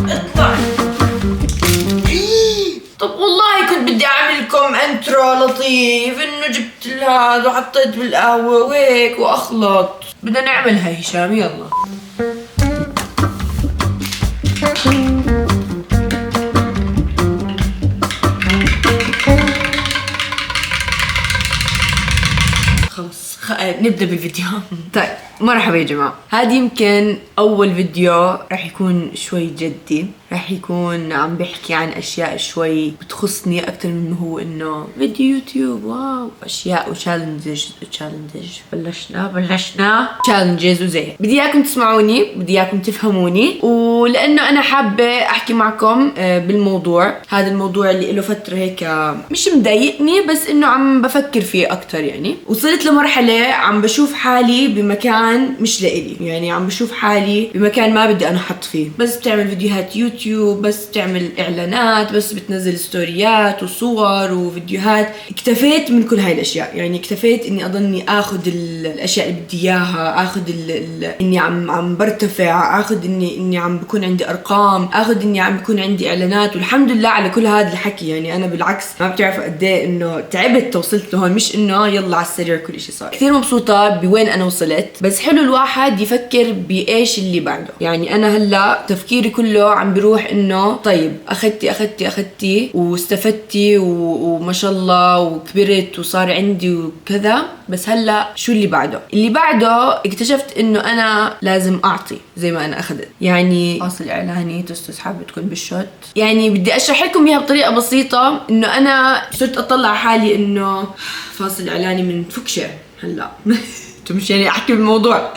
اطلع. طب والله كنت بدي اعمل لكم انترو لطيف، انه جبت هذا وحطيت بالقهوة وهيك واخلط. بدنا نعملها هشام، يلا. خلص نبدأ بالفيديو. طيب مرحبا يا جماعة، هذا يمكن أول فيديو رح يكون شوي جدي، رح يكون عم بحكي عن أشياء شوي بتخصني أكتر من هو إنه فيديو يوتيوب واو أشياء وتشالنجز. بلشنا تشالنجز وزي هيك. بدي إياكم تسمعوني، بدي إياكم تفهموني، ولأنه أنا حابة أحكي معكم بالموضوع هذا، الموضوع اللي له فترة هيك مش مضايقني بس إنه عم بفكر فيه أكتر. يعني وصلت لمرحلة عم بشوف حالي بمكان مش لإلي، يعني عم بشوف حالي بمكان ما بدي أنا أحط فيه، بس بتعمل فيديوهات يوتيوب، بس بتعمل إعلانات، بس بتنزل ستوريات وصور وفيديوهات. اكتفيت من كل هاي الأشياء، يعني اكتفيت إني أضلني أخذ الأشياء اللي بدي إياها، أخذ إني عم برتفع، أخذ إني عم بكون عندي أرقام، أخذ إني عم بكون عندي إعلانات. والحمد لله على كل هذا الحكي. يعني أنا بالعكس ما بتعرفوا قد إيه إنه تعبت توصلت لهون، مش إنه يلا على السريع كل إشي صار. كثير مبسوطة بوين أنا وصلت، بس حلو الواحد يفكر بإيش اللي بعده. يعني أنا هلا تفكيري كله عم بيروح إنه طيب أخذتي واستفدتي وما شاء الله وكبرت وصار عندي وكذا، بس هلا شو اللي بعده؟ اللي بعده اكتشفت إنه أنا لازم أعطي زي ما أنا أخذت. يعني فاصل إعلاني تستس حابة تكون بالشوت. يعني بدي أشرح لكم إياها بطريقة بسيطة، إنه أنا صرت أطلع حالي إنه فاصل إعلاني من فكشة هلا مش يعني احكي بالموضوع.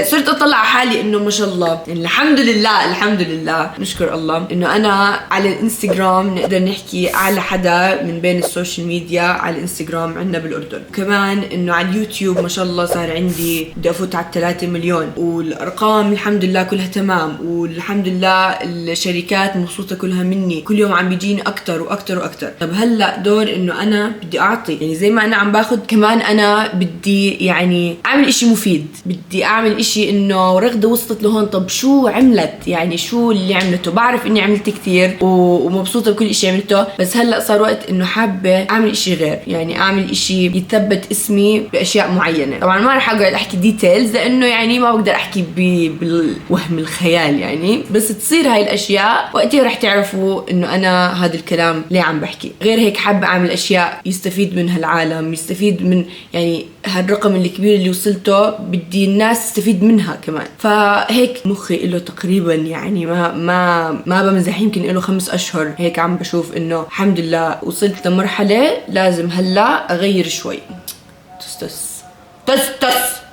صرت اطلع حالي انه ما شاء الله، يعني الحمد لله نشكر الله انه انا على الانستغرام نقدر نحكي اعلى حدا من بين السوشيال ميديا على الانستغرام عندنا بالاردن. كمان انه على اليوتيوب ما شاء الله صار عندي بدي افوت على 3 مليون، والارقام الحمد لله كلها تمام، والحمد لله الشركات مبسوطه كلها مني، كل يوم عم بيجيني اكتر واكتر واكتر. طب هلا دور انه انا بدي اعطي، يعني زي ما انا عم باخذ كمان انا بدي يعني اعمل اشي مفيد، بدي اعمل اشي انه رغدة وصلت لهون. طب شو عملت؟ يعني شو اللي عملته؟ بعرف اني عملت كثير ومبسوطة بكل اشي عملته، بس هلأ صار وقت انه حابة اعمل اشي غير، يعني اعمل اشي يتثبت اسمي باشياء معينة. طبعا ما رح اقعد احكي ديتيلز لانه يعني ما بقدر احكي بالوهم الخيال، يعني بس تصير هاي الاشياء وقتها رح تعرفوا انه انا هذا الكلام ليه عم بحكي. غير هيك حابة اعمل اشياء يستفيد منها العالم، يستفيد من يعني هالرقم الكبير اللي وصلته، بدي الناس تستفيد منها كمان. فهيك مخي له تقريبا يعني ما بمزح، يمكن له 5 أشهر هيك عم بشوف انه الحمد لله وصلت لمرحلة لازم هلا اغير شوي. تس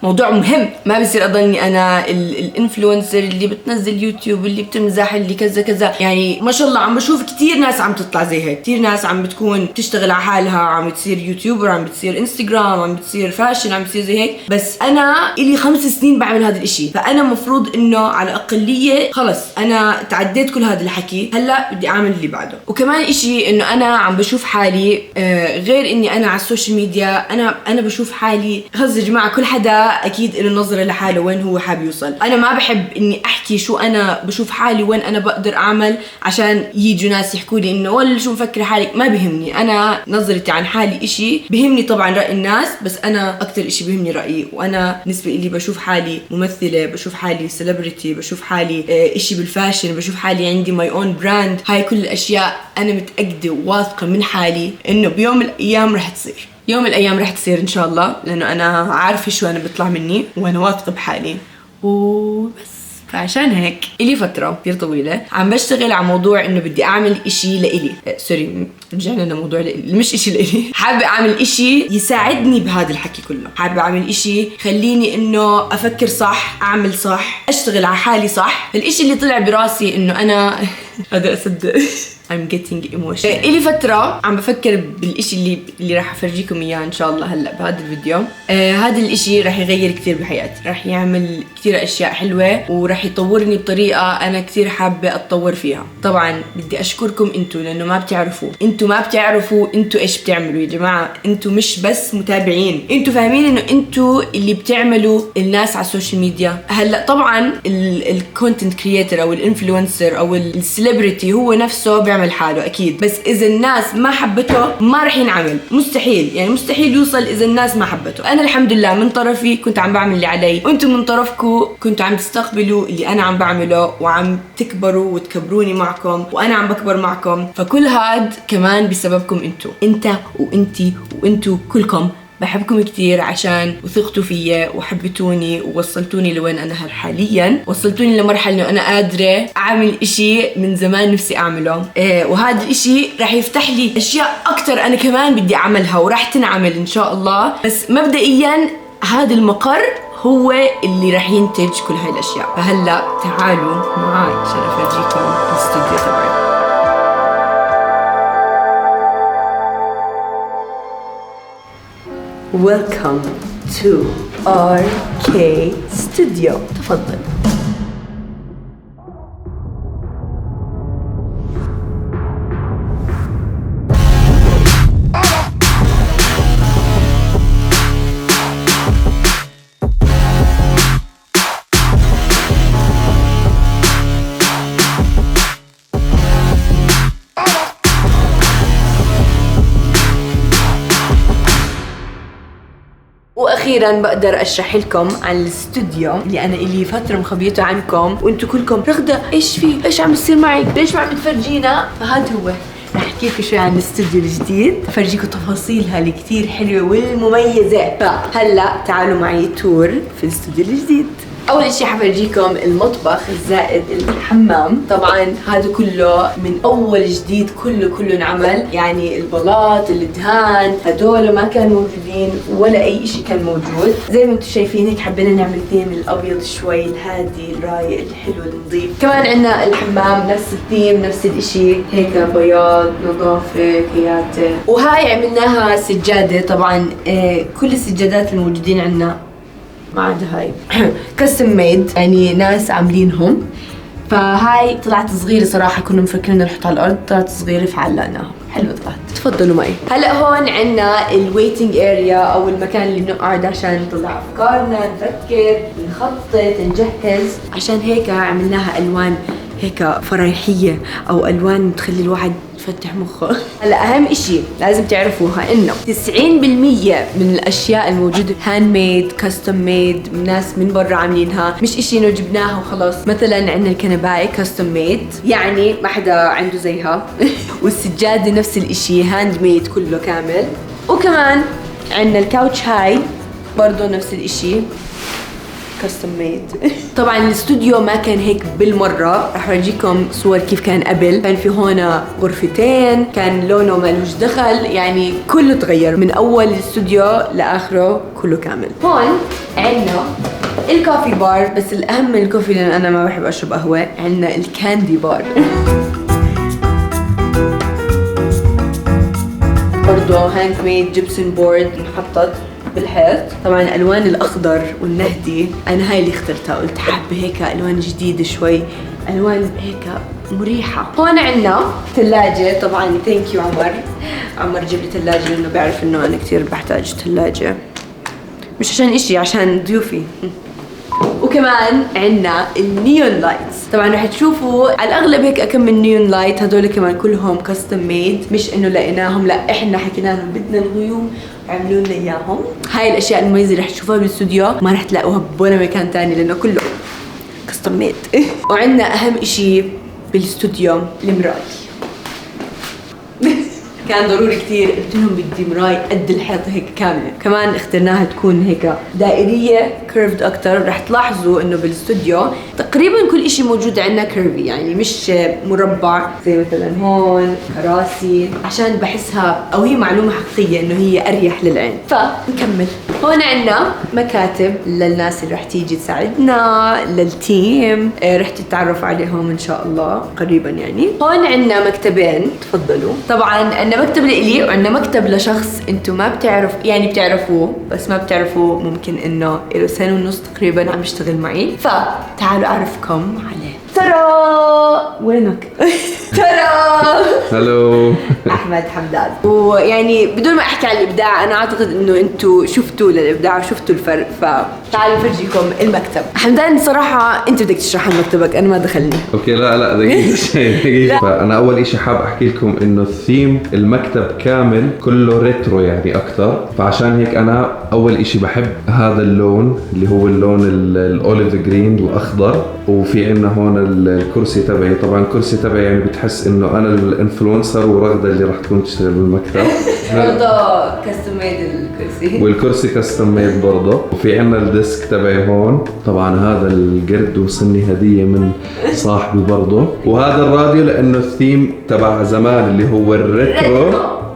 موضوع مهم. ما بصير اضلني انا الانفلونسر اللي بتنزل يوتيوب، اللي بتمزح، اللي كذا كذا. يعني ما شاء الله عم بشوف كتير ناس عم تطلع زي هيك، كتير ناس عم بتكون تشتغل على حالها، عم بتصير يوتيوبر، عم بتصير انستغرام، عم بتصير فاشن، عم بتصير زي هيك. بس انا الي 5 سنين بعمل هذا الاشي، فانا مفروض انه على اقلية خلص انا تعديت كل هذا الحكي، هلا بدي اعمل اللي بعده. وكمان اشي انه انا عم بشوف حالي غير اني انا على السوشيال ميديا، انا بشوف حالي خلص يا جماعة، كل حدا اكيد له نظرة لحاله وين هو حابب يوصل. انا ما بحب اني احكي شو انا بشوف حالي وين انا بقدر اعمل عشان يجوا ناس يحكوا لي انه ولا شو مفكر حالك. ما بيهمني، انا نظرتي عن حالي اشي، بيهمني طبعا رأي الناس، بس انا اكتر اشي بيهمني رأيي. وانا بالنسبة لي بشوف حالي ممثلة، بشوف حالي سيلبرتي، بشوف حالي اشي بالفاشن، بشوف حالي عندي ماي اون براند. هاي كل الاشياء انا متأكدة وواثقة من حالي انه بيوم من الايام رح تصير، يوم من الأيام رح تصير إن شاء الله، لأنه أنا عارفة شو أنا بطلع مني وأنا واثقة بحالي وبس. فعشان هيك إلي فترة كتير طويلة عم بشتغل على موضوع إنه بدي أعمل إشي لإلي. سوري رجعنا لموضوع لإلي، مش إشي لإلي. حابة أعمل إشي يساعدني بهذا الحكي كله، حابة أعمل إشي خليني إنه أفكر صح، أعمل صح، أشتغل على حالي صح. الإشي اللي طلع براسي إنه أنا هذا أصدق I'm getting emotional. إلي فترة عم بفكر بالإشي اللي راح أفرجيكم إياه إن شاء الله هلأ بهذا الفيديو. هذا الإشي راح يغير كتير بحياتي، راح يعمل كتير أشياء حلوة وراح يطورني بطريقة أنا كتير حابة أتطور فيها. طبعا بدي أشكركم أنتوا لأنه ما بتعرفوا أنتوا إيش بتعملوا يا جماعة. أنتوا مش بس متابعين، أنتوا فاهمين إنه أنتوا اللي بتعملوا الناس على السوشيال ميديا. هلأ طبعا الكونتنت كرياتور أو الانفلونسر أو السليبرتي هو نفسه بيعمل حاله أكيد، بس إذا الناس ما حبته ما رح ينعمل، مستحيل يعني مستحيل يوصل إذا الناس ما حبته. أنا الحمد لله من طرفي كنت عم بعمل اللي علي، وأنتم من طرفكم كنتوا عم تستقبلوا اللي أنا عم بعمله وعم تكبروا وتكبروني معكم وأنا عم بكبر معكم. فكل هاد كمان بسببكم أنتوا، أنت وأنتي وأنتوا كلكم. بحبكم كتير عشان وثقتوا فيا وحبتوني ووصلتوني لوين أنا حاليا. وصلتوني لمرحلة إنه أنا قادرة أعمل إشي من زمان نفسي أعمله. وهذا الإشي رح يفتح لي أشياء أكتر أنا كمان بدي أعملها ورح تنعمل إن شاء الله. بس مبدئيا هذا المقر هو اللي رح ينتج كل هاي الأشياء. فهلأ تعالوا معي عشان أفرجيكم الاستوديو تبعي. Welcome to RK Studio. تفضل. واخيرا بقدر اشرح لكم عن الاستوديو اللي انا الي فتره مخبيته عنكم وانتم كلكم رغده ايش في، ايش عم يصير معك، ليش ما عم تفرجينا. فهذا هو، رح احكي لكم شوي عن الاستوديو الجديد، افرجيكم تفاصيلها اللي كثير حلوه والمميزه. فهلا تعالوا معي تور في الاستوديو الجديد. اول شيء حفرجيكم المطبخ زائد الحمام. طبعا هذا كله من اول جديد، كله انعمل، يعني البلاط الدهان هدول ما كانوا موجودين ولا اي شيء كان موجود. زي ما انتم شايفين هيك حبينا نعمل ثيم الابيض شوي الهادي الرايق الحلو النظيف. كمان عندنا الحمام نفس الثيم نفس الشيء، هيك بياض نظافه كياته. وهاي عملناها سجاده. طبعا كل السجادات الموجودين عندنا ما عدا هاي كاستم ميد، يعني ناس عاملينهم. فهاي طلعت صغيرة صراحة، كنا مفكرين نحطها على الأرض، طلعت صغيرة فعلقناها. حلوة طلعت. تفضلوا معي. هلا هون عنا الويتنج اريا او المكان اللي بنقعد عشان نطلع افكارنا، نفكر، نخطط، نجهز. عشان هيك عملناها الوان هيك فرايحية او الوان تخلي الواحد يفتح مخه. هلا اهم اشي لازم تعرفوها انه 90% من الاشياء الموجودة هاند ميد، كاستم ميد، ناس من برا عاملينها، مش اشي انه جبناها وخلاص. مثلا عندنا الكنباية كاستم ميد، يعني ما حدا عنده زيها والسجادة نفس الاشي هاند ميد كله كامل. وكمان عندنا الكاوتش هاي برضو نفس الاشي كاستم ميد. طبعا الاستوديو ما كان هيك بالمره، رح اورجيكم صور كيف كان قبل. كان في هون غرفتين، كان لونه مالوش دخل، يعني كله تغير من اول الاستوديو لاخره كله كامل. هون عندنا الكوفي بار، بس الاهم من الكوفي لان انا ما بحب اشرب قهوه، عندنا الكاندي بار. برضو هاند ميد جبسن بورد انحطت بالحيط. طبعا الالوان الاخضر والنهدي انا هاي اللي اخترتها، قلت حابه هيك الوان جديده شوي، الوان هيك مريحه. هون عندنا ثلاجه. طبعا ثانك يو عمر جاب لي ثلاجه لانه بيعرف انه انا كثير بحتاج ثلاجه، مش عشان اشي، عشان ضيوفي. وكمان عندنا النيون لايتس. طبعا رح تشوفوا على الاغلب هيك كم من نيون لايت، هدول كمان كلهم كاستم ميد، مش انه لقيناهم، لا احنا حكينا لهم بدنا الغيوم عملوا لنا اياهم. هاي الاشياء المميزه اللي رح تشوفوها بالاستوديو ما رح تلاقوها بولا مكان ثاني لانه كله كاستم ميد. وعندنا اهم اشي بالاستوديو المراي. كان ضروري كثير، قلت لهم بدي مراي قد الحيطه هيك كامله. كمان اخترناها تكون هيك دائريه كيرفد اكثر. رح تلاحظوا انه بالاستوديو تقريبا كل شيء موجود عندنا كيرفي، يعني مش مربع زي مثلا هون كراسي، عشان بحسها او هي معلومه حقيقيه انه هي اريح للعين. فنكمل. هون عنا مكاتب للناس اللي رح تيجي تساعدنا، للتيم رح تتعرف عليهم ان شاء الله قريبا يعني. هون عنا مكتبين، تفضلوا. طبعا عنا مكتب لإلي وعنا مكتب لشخص انتم ما بتعرفوا، يعني بتعرفوه بس ما بتعرفوا ممكن انه له سنة ونص تقريبا عم يشتغل معي، فتعالوا اعرفكم عليه. ترى وينك؟ ترى هلو احمد حمدان. ويعني بدون ما احكي عن الابداع، انا اعتقد انه انتم شفتوا للابداع وشفتوا الفرق، فتعالوا نفرجيكم المكتب. حمدان صراحه انت بدك تشرح عن مكتبك، انا ما دخلني. اوكي لا دقيقه فانا اول اشي حاب احكي لكم انه الثيم المكتب كامل كله ريترو يعني اكثر، فعشان هيك انا اول اشي بحب هذا اللون اللي هو اللون الاوليف جرين الاخضر. وفي عندنا هون الكرسي تبعي، طبعا الكرسي تبعي يعني بتحس انه انا الانفلونسر ورغده اللي راح تكون تشتغل بالمكتب. برضه كاستم ميد الكرسي، والكرسي كاستم ميد برضه. وفي عندنا الديسك تبعي هون، طبعا هذا القرد وصلني هديه من صاحبي برضه. وهذا الراديو لانه الثيم تبع زمان اللي هو الريترو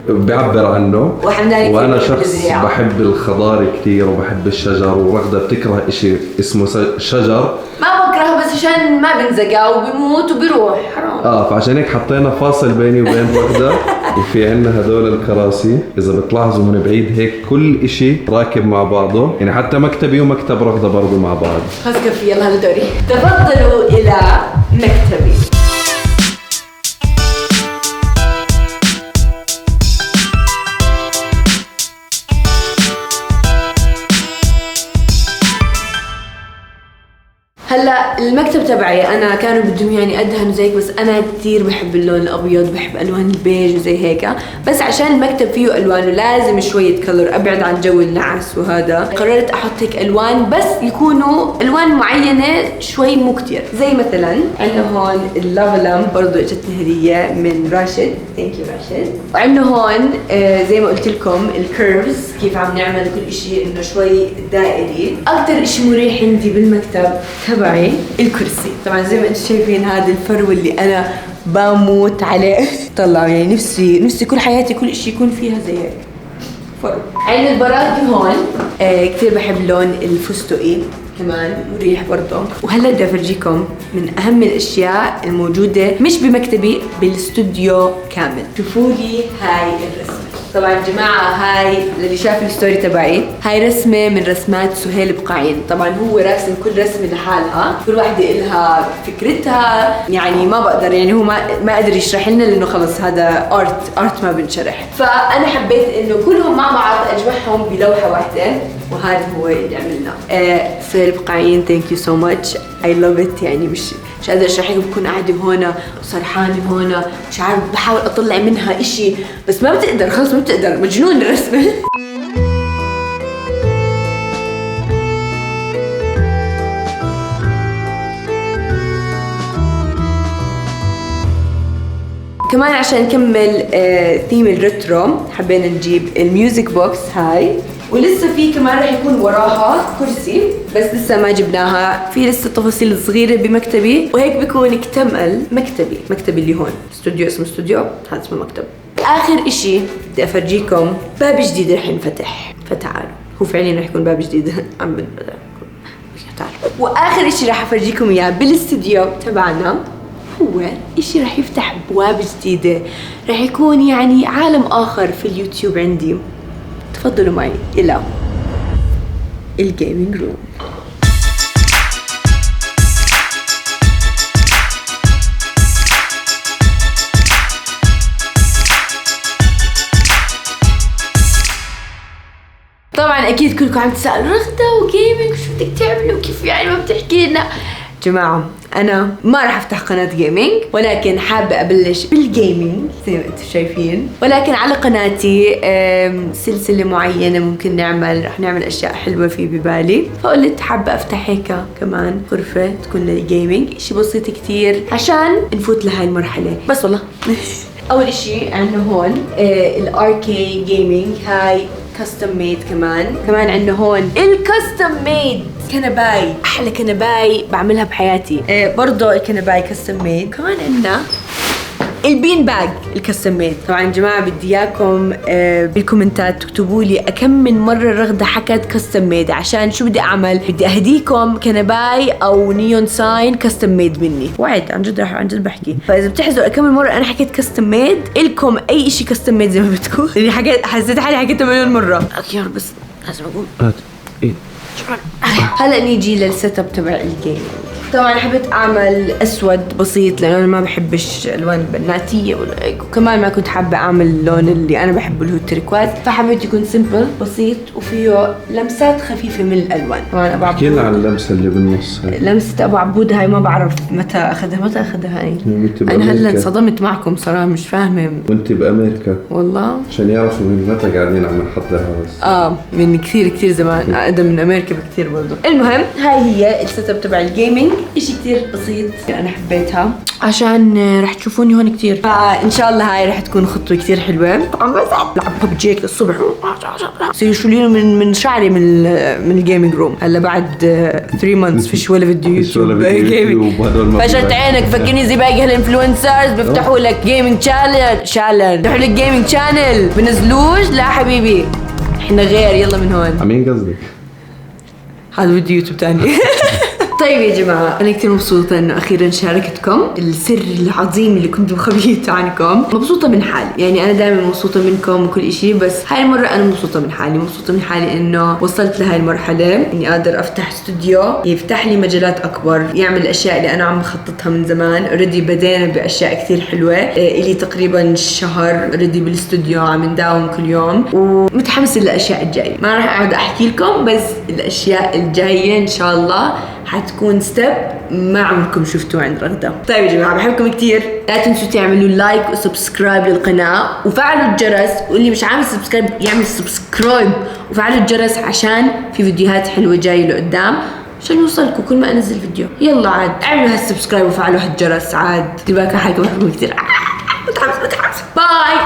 بيعبر عنه. وانا شخص بحب الخضار كثير وبحب الشجر، ورغده بتكره اشي اسمه شجر. ما بكره بس عشان ما بنزقى وبيموت وبيروح حرام. فعشان هيك حطينا فاصل بيني وبين رغده. وفي عندنا هدول الكراسي، اذا بتلاحظوا من بعيد هيك كل اشي راكب مع بعضه، يعني حتى مكتبي ومكتب رغده برضه مع بعض. خلص كفي، يلا هذا دوري. تفضلوا الى مكتبي. هلا المكتب تبعي انا كانوا بدهم يعني ادهن زيك، بس انا كثير بحب اللون الابيض، بحب الوان البيج وزي هيك. بس عشان المكتب فيه الوان ولازم شويه كلر، ابعد عن جو النعس وهذا، قررت احط هيك الوان بس يكونوا الوان معينه شوي مو كثير. زي مثلا عندنا هون اللافا لامب برضه اجتني هديه من راشد، ثانك يو راشد. وعندنا هون زي ما قلت لكم الكيرفز، كيف عم نعمل كل شيء انه شوي دائري. اكثر شيء مريح عندي بالمكتب تبعي الكرسي. طبعا زي ما انتم شايفين هذا الفرو اللي انا بموت عليه. طلعوا يعني نفسي كل حياتي كل شيء يكون فيها زي هيك فرو. عين البراكي هون كثير بحب لون الفستقي، كمان مريح برضه. وهلا بدي افرجيكم من اهم الاشياء الموجوده مش بمكتبي، بالاستوديو كامل. شوفوا لي هاي الرسمه. طبعا جماعة هاي اللي شاف الستوري تبعي، هاي رسمة من رسمات سهيل بقاعين. طبعا هو راسم كل رسمة لحالها، كل واحدة إلها فكرتها، يعني ما بقدر، يعني هو ما قدر يشرح لنا لأنه خلص هذا ارت ما بنشرح. فأنا حبيت إنه كلهم مع بعض أجمعهم بلوحة واحدة، وهذا هو اللي عملناه. سهيل بقاعين ثانك يو سو ماتش، اي لاف ات. يعني مش قادرة اشرح لكم، بكون قاعدة هون وسرحانة هون مش عارف، بحاول اطلع منها اشي بس ما بتقدر، خلص ما بتقدر، مجنون الرسمة. كمان عشان نكمل ثيم الريترو حبينا نجيب الميوزك بوكس هاي، ولسه في كمان رح يكون وراها كرسي بس لسه ما جبناها. في لسه تفاصيل صغيرة بمكتبي، وهيك بيكون اكتمل مكتبي اللي هون استوديو، اسمه استوديو، هذا اسمه مكتب. آخر اشي بدي افرجيكم باب جديد رح ينفتح، فتعالوا. هو فعليا رح يكون باب جديد عم بنفتح. تعالوا. واخر اشي رح افرجيكم اياه بالاستوديو تبعنا هو اشي رح يفتح ابواب جديدة، رح يكون يعني عالم اخر في اليوتيوب عندي. تفضلوا معي الى الجيمنج روم. طبعا اكيد كلكم عم تسألوا رغدة وجيمنج شو بدك تعملوا، كيف يعني ما بتحكي لنا؟ جماعة أنا ما راح أفتح قناة جيمنج، ولكن حابة أبلش بالجيمنج زي ما أنتم شايفين. ولكن على قناتي سلسلة معينة ممكن راح نعمل أشياء حلوة في ببالي، فقلت حابة أفتح هيك كمان غرفة تكون للجيمنج، إشي بسيط كتير عشان نفوت لهاي المرحلة بس والله. أول إشي عندنا هون الاركي جيمنج، هاي كاستم ميد. كمان عندنا هون الكاستم ميد كنباي، احلى كنباي بعملها بحياتي. برضه الكنباي كاستم ميد. كمان عندنا البين باج الكستم ميد. طبعا يا جماعه بدي اياكم بالكومنتات تكتبوا لي كم من مره رغده حكت كستم ميد، عشان شو بدي اعمل. بدي اهديكم كنباي او نيون ساين كستم ميد مني. وعد عن جد عن جد بحكي. فاذا بتحزوا كم من مره انا حكيت كستم ميد، الكم اي شيء كستم ميد زي ما بدكم. اللي حسيت حالي حكيته مليون مره. اوكي بس لازم اقول شكرا. هلا نيجي للسيت اب تبع الجيم. طبعا حبيت اعمل اسود بسيط لانه انا ما بحبش الوان البناتيه وكمان ما كنت حابه اعمل اللون اللي انا بحبه اللي هو التركواز، فحبيت يكون سيمبل بسيط وفيه لمسات خفيفه من الالوان. طبعا ابو عبود، احكي لنا عن اللمسه اللي بالنص هاي. لمسه ابو عبود هاي ما بعرف متى اخذها هاي. انا هلا انصدمت معكم صراحه، مش فاهمه. وانت بامريكا والله عشان يعرفوا من متى قاعدين عم نحضرها بس. من كثير زمان، اقدم من امريكا بكثير برضه. المهم هاي هي السيت اب تبع الجيمنج، اشي كتير بسيط انا حبيتها عشان رح تشوفوني هون كتير، فان شاء الله هاي رح تكون خطوه كتير حلوه. طبعا بس بلعب ببجي للصبح، بصير يشيلوني من شعري من الجيمنج روم. هلا بعد 3 مانثs فيش ولا فيديو يوتيوب جيمنج. فشلت عينك، فكرني زي باقي هالانفلونسرز بيفتحوا لك جيمنج شانل بيفتحوا لك جيمنج شانل بنزلوش. لا حبيبي احنا غير، يلا من هون. عمين قصدك؟ هذا فيديو يوتيوب تاني. طيب يا جماعة أنا كتير مبسوطة إنه أخيراً شاركتكم السر العظيم اللي كنت مخبيته عنكم. مبسوطة من حالي، يعني أنا دائما مبسوطة منكم وكل إشي، بس هاي المرة أنا مبسوطة من حالي. مبسوطة من حالي إنه وصلت لهاي المرحلة إني قادر أفتح استوديو يفتح لي مجالات أكبر، يعمل الأشياء اللي أنا عم بخططها من زمان. أوريدي بدينا بأشياء كتير حلوة، إلي تقريباً شهر أوريدي بالاستوديو عم نداوم كل يوم، ومتحمسة للأشياء الجاية. ما راح أقعد أحكي لكم، بس الأشياء الجاية إن شاء الله حتكون ستيب ما عمركم شفتوه عند رغدة. طيب يا جماعة بحبكم كتير، لا تنسوا تعملوا لايك وسبسكرايب للقناة وفعلوا الجرس، واللي مش عامل سبسكرايب يعمل سبسكرايب وفعلوا الجرس عشان في فيديوهات حلوة جاية لقدام عشان يوصلكم كل ما انزل فيديو. يلا عاد اعملوا هالسبسكرايب وفعلوا هالجرس. عاد دلوقتي حاجة بحبكم كتير. متحمس باي.